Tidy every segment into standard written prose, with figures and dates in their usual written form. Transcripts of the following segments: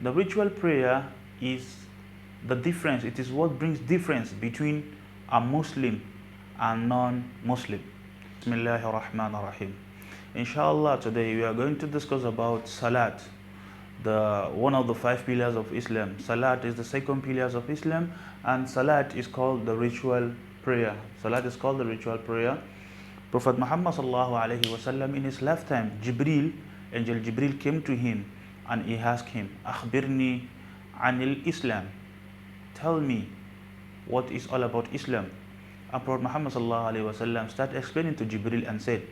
The ritual prayer is the difference. It is what brings difference between a Muslim and non-Muslim. Bismillahir Rahmanir Rahim. Inshallah, today we are going to discuss about Salat, the one of the 5 pillars of Islam. Salat is the second pillars of Islam, and Salat is called the ritual prayer. Salat is called the ritual prayer. Prophet Muhammad sallallahu alaihi wasallam, in his lifetime, Angel Jibril came to him and he asked him, "Akhbirni anil Islam." Tell me what is all about Islam. And Prophet Muhammad sallallahu alaihi wasallam started explaining to Jibril and said,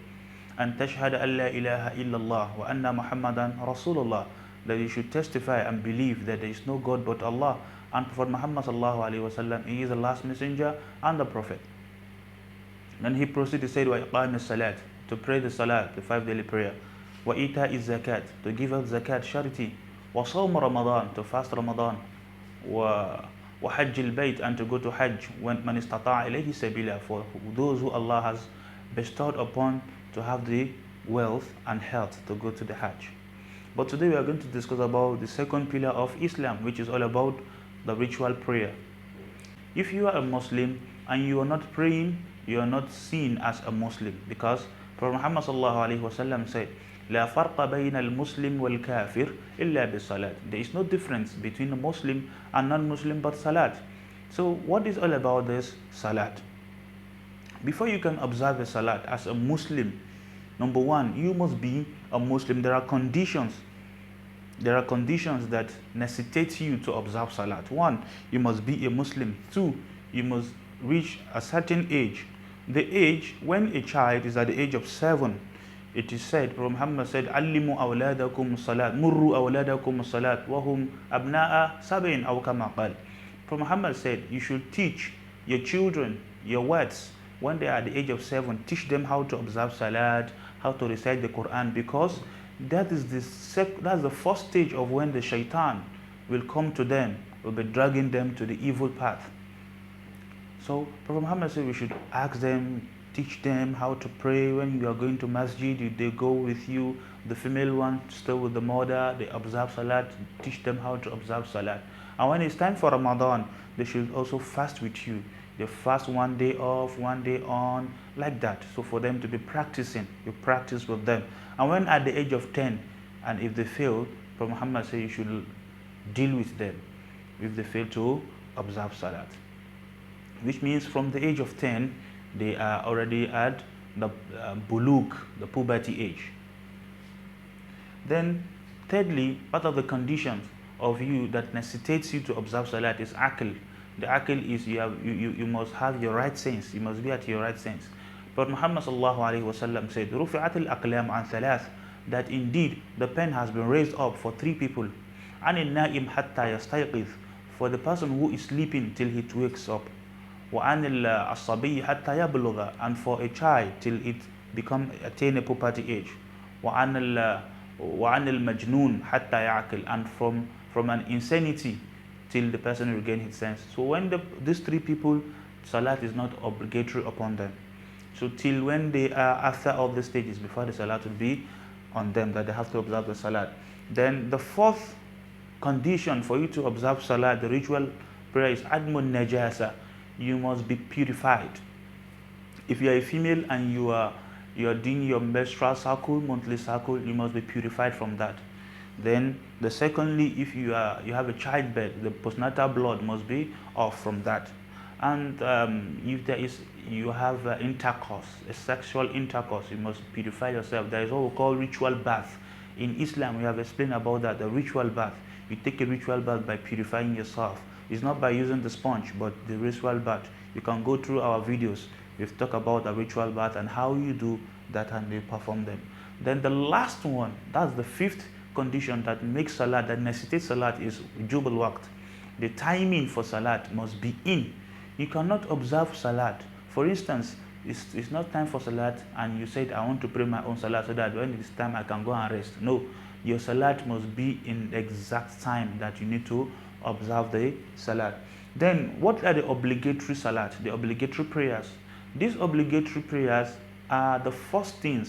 "An tashhada an la ilaha illallah wa anna Muhammadan Rasulullah," that you should testify and believe that there is no God but Allah, and Prophet Muhammad sallallahu alaihi wasallam, he is the last messenger and the prophet. Then he proceeded to say, "Wa iqam salat," to pray the salat, the 5 daily prayer. "Wa ita is zakat," to give out zakat, charity. "Wa sawm Ramadan," to fast Ramadan. "Wa hajj al-bayt," and to go to hajj. "When man istata'a ilayhi sabila," for those who Allah has bestowed upon to have the wealth and health to go to the hajj. But today we are going to discuss about the second pillar of Islam, which is all about the ritual prayer. If you are a Muslim and you are not praying, you are not seen as a Muslim, because Prophet Muhammad sallallahu alaihi wasallam said, "La farqa bayna al-Muslim wal-kafir illa bis-salat." There is no difference between a Muslim and non-Muslim but salat. So what is all about this salat? Before you can observe a salat as a Muslim, number one, you must be a Muslim. There are conditions that necessitate you to observe salat. One, you must be a Muslim. Two, you must reach a certain age. The age, when a child is at the age of 7, it is said, Prophet Muhammad said, "Allimu awladakum salat, murru awladakum salat, wahum abna'a sab'in aw kama qal." Prophet Muhammad said, you should teach your children your words when they are at the age of 7. Teach them how to observe salat, how to recite the Quran, because that is that's the first stage of when the shaitan will come to them, will be dragging them to the evil path. So Prophet Muhammad said we should ask them, teach them how to pray. When you are going to masjid, they go with you. The female one stay with the mother, they observe salat, teach them how to observe salat. And when it's time for Ramadan, they should also fast with you. They fast 1 day off, 1 day on, like that. So for them to be practicing, you practice with them. And when at the age of 10, and if they fail, Prophet Muhammad said you should deal with them if they fail to observe salat. Which means from the age of 10, they are already at the buluk, the puberty age. Then thirdly, part of the conditions of you that necessitates you to observe salat is aql. The aql is you must have your right sense. You must be at your right sense. But Muhammad sallallahu alaihi wasallam said, "Rufi'at al-aqlam an thalath," that indeed the pen has been raised up for 3 people. "An al-na'im hatta yastayqiz," for the person who is sleeping till he wakes up. "Wa an al-sabiy hatta yablugha," and for a child till it attain a puberty age. "Wa an al-majnun hatta ya'qil," and from an insanity till the person regain his sense. So when these 3 people, salat is not obligatory upon them. So till when they are after all the stages, before the salat will be on them, that they have to observe the salat. Then the 4th condition for you to observe salat, the ritual prayer, is admun najasa. You must be purified. If you are a female and you are doing your menstrual cycle, monthly cycle, you must be purified from that. Then the secondly, if you have a childbirth, the postnatal blood must be off from that. And if you have intercourse, a sexual intercourse, you must purify yourself. There is what we call ritual bath. In Islam, we have explained about that, the ritual bath. You take a ritual bath by purifying yourself. It's not by using the sponge, but the ritual bath. You can go through our videos. We've talked about the ritual bath and how you do that and you perform them. Then the last one, that's the 5th condition that makes salat, that necessitates salat, is wujub al-waqt. The timing for salat must be in. You cannot observe salat. For instance, it's not time for salat and you said, "I want to pray my own salat so that when it's time I can go and rest." No, your salat must be in the exact time that you need to observe the salat. Then what are the obligatory salat, the obligatory prayers? These obligatory prayers are the first thing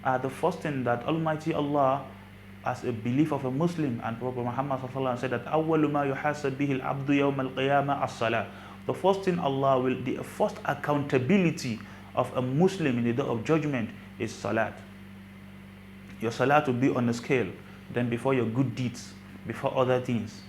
that Almighty Allah as a belief of a Muslim. And Prophet Muhammad said that أول ما يحاسب به العبد يوم القيامة الصلاة. The first thing Allah will, the first accountability of a Muslim in the day of judgment is salat. Your salat will be on the scale, then before your good deeds, before other things.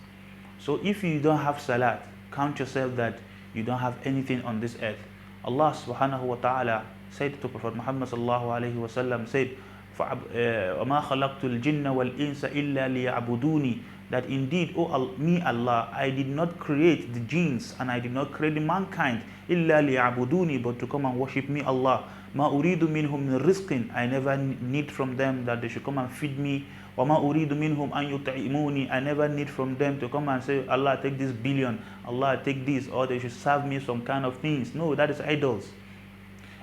So if you don't have salat, count yourself that you don't have anything on this earth. Allah subhanahu wa ta'ala said to Prophet Muhammad sallallahu alayhi wa sallam, said, وَمَا خَلَقْتُ الْجِنَّ وَالْإِنسَ إِلَّا لِيَعْبُدُونِ, that indeed, me Allah, I did not create the jinns and I did not create the mankind, إِلَّا لِيَعْبُدُونِ, but to come and worship me Allah. مَا أُرِيدُ مِنْهُمْ مِنْ رِزْقٍ, I never need from them that they should come and feed me. وَمَا أُرِيدُ مِنْهُمْ أَنْ يُطْعِمُونِ, I never need from them to come and say, Allah take this billion, Allah take this, or they should serve me some kind of things. No, that is idols.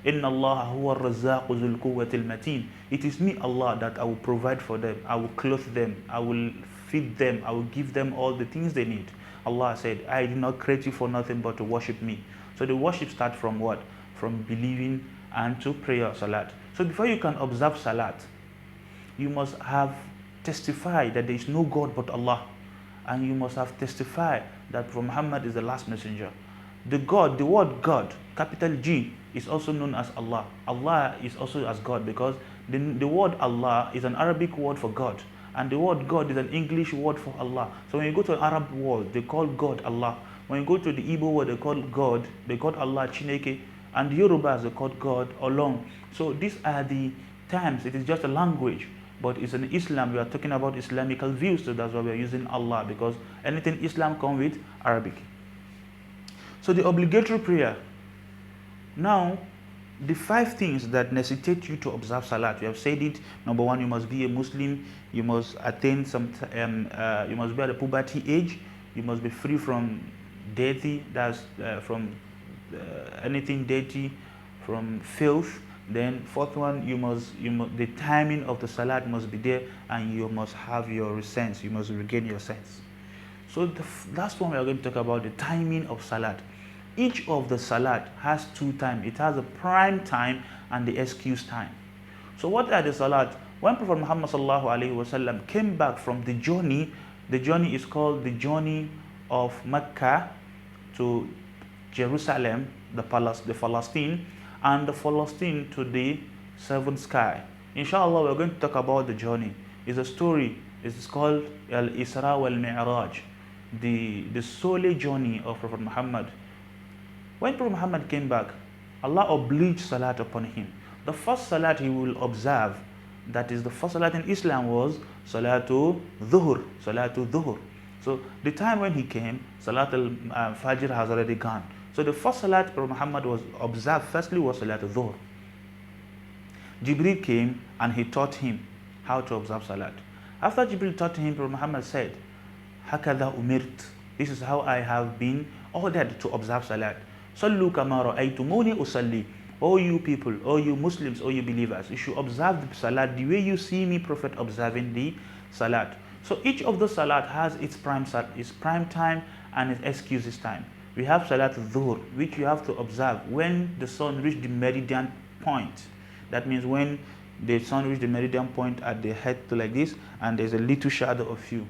إِنَّ اللَّهَ هُوَ الرَّزَّاقُ ذُو الْقُوَّةِ الْمَتِينَ, it is me Allah that I will provide for them, I will clothe them, I will feed them, I will give them all the things they need. Allah said, I did not create you for nothing but to worship me. So the worship starts from what? From believing and to prayer, salat. So before you can observe salat, you must have testified that there is no God but Allah, and you must have testified that Muhammad is the last messenger. The God, the word God, capital G, is also known as Allah. Allah is also as God, because the word Allah is an Arabic word for God, and the word God is an English word for Allah. So when you go to an Arab world, they call God Allah. When you go to the Igbo world, they call Allah Chineke, and the Yorubas, they call God Olong. So these are the terms. It is just a language, but it's in Islam. We are talking about Islamical views, so that's why we are using Allah, because anything Islam comes with Arabic. So the obligatory prayer. Now, the 5 things that necessitate you to observe salat, we have said it. Number 1, you must be a Muslim. You must attain some. You must be at the puberty age. You must be free from dirty. That's from anything dirty, from filth. Then 4th one, the timing of the salat must be there, and you must have your sense. You must regain your sense. So the last one we are going to talk about, the timing of salat. Each of the salat has 2 times. It has a prime time and the excuse time. So what are the salat? When Prophet Muhammad sallallahu alaihi wasallam came back from the journey is called the journey of Mecca to Jerusalem, the Palestine, and the Palestine to the 7th sky. Inshallah, we're going to talk about the journey. It's a story. It's called Al-Isra wal-Mi'raj, the sole journey of Prophet Muhammad. When Prophet Muhammad came back, Allah obliged salat upon him. The first salat he will observe, that is the first salat in Islam, was Salatul Dhuhr. So the time when he came, Salat al-Fajr has already gone. So the first salat Prophet Muhammad was observed firstly was Salatul Dhuhr. Jibril came and he taught him how to observe salat. After Jibril taught him, Prophet Muhammad said, Hakadha umirt, this is how I have been ordered to observe salat. Sallu kama ra'aytumuni usalli. O you people, O you Muslims, O you believers, you should observe the salat the way you see me, Prophet, observing the salat. So each of the salat has its prime time and its excuses time. We have Salatul Dhuhr, which you have to observe when the sun reaches the meridian point. That means when the sun reaches the meridian point at the head to like this, and there's a little shadow of you.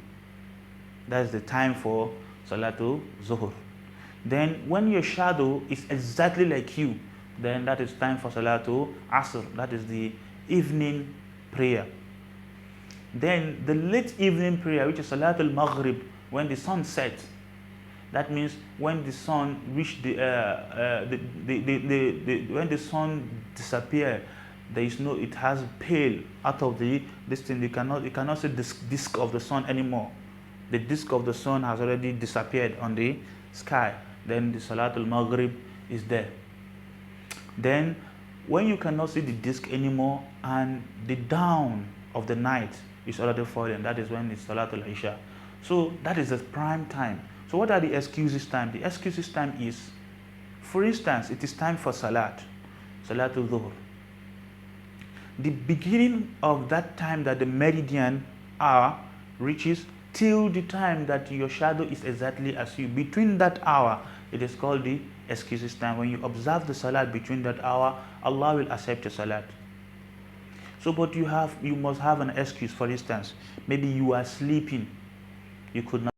That's the time for Salatul Zuhr. Then when your shadow is exactly like you, then that is time for Salatul Asr. That is the evening prayer. Then the late evening prayer, which is Salatul Maghrib, when the sun sets. That means when the sun reach when the sun disappears, there is no, it has pale out of this thing. You cannot see this disk of the sun anymore. The disk of the sun has already disappeared on the sky. Then the Salatul Maghrib is there. Then when you cannot see the disk anymore and the dawn of the night is already falling, that is when it's Salatul Isha. So that is the prime time. So what are the excuses time? The excuses time is, for instance, it is time for Salatul Dhuhr. The beginning of that time that the meridian hour reaches till the time that your shadow is exactly as you. Between that hour, it is called the excuses time. When you observe the salat between that hour, Allah will accept your salat. So, but you must have an excuse. For instance, maybe you are sleeping, you could not